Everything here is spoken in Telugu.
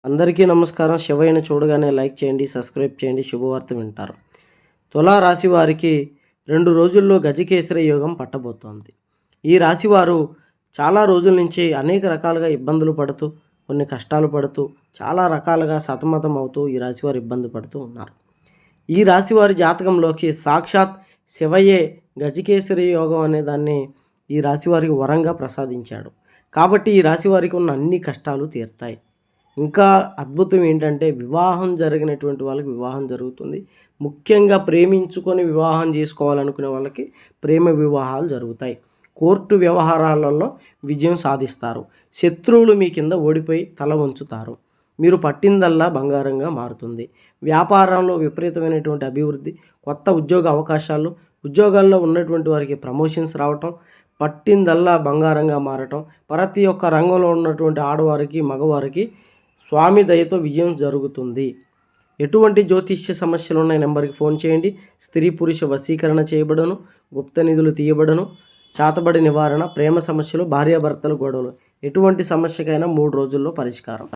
అందరికీ నమస్కారం. శివయ్యను చూడగానే లైక్ చేయండి, సబ్స్క్రైబ్ చేయండి, శుభవార్త వింటారు. తులా రాశి వారికి 2 రోజుల్లో గజకేసరి యోగం పట్టబోతోంది. ఈ రాశివారు చాలా రోజుల నుంచి అనేక రకాలుగా ఇబ్బందులు పడుతూ, కొన్ని కష్టాలు పడుతూ, చాలా రకాలుగా సతమతం అవుతూ ఈ రాశివారు ఇబ్బంది పడుతూ ఉన్నారు. ఈ రాశివారి జాతకంలోకి సాక్షాత్ శివయ్యే గజకేసరి యోగం అనే దాన్ని ఈ రాశివారికి వరంగా ప్రసాదించాడు. కాబట్టి ఈ రాశివారికి ఉన్న అన్ని కష్టాలు తీరుతాయి. ఇంకా అద్భుతం ఏంటంటే వివాహం జరిగినటువంటి వాళ్ళకి వివాహం జరుగుతుంది. ముఖ్యంగా ప్రేమించుకొని వివాహం చేసుకోవాలనుకునే వాళ్ళకి ప్రేమ వివాహాలు జరుగుతాయి. కోర్టు వ్యవహారాలలో విజయం సాధిస్తారు. శత్రువులు మీ కింద ఓడిపోయి తల వంచుతారు. మీరు పట్టిందల్లా బంగారంగా మారుతుంది. వ్యాపారంలో విపరీతమైనటువంటి అభివృద్ధి, కొత్త ఉద్యోగ అవకాశాలు, ఉద్యోగాల్లో ఉన్నటువంటి వారికి ప్రమోషన్స్ రావటం, పట్టిందల్లా బంగారంగా మారటం, ప్రతి ఒక్క రంగంలో ఉన్నటువంటి ఆడవారికి మగవారికి స్వామి దయతో విజయం జరుగుతుంది. ఎటువంటి జ్యోతిష్య సమస్యలు ఉన్న నెంబర్కి ఫోన్ చేయండి. స్త్రీ పురుష వశీకరణ చేయబడను, గుప్త నిధులు తీయబడను, చాతబడి నివారణ, ప్రేమ సమస్యలు, భార్యాభర్తల గొడవలు, ఎటువంటి సమస్యకైనా 3 రోజుల్లో పరిష్కారం.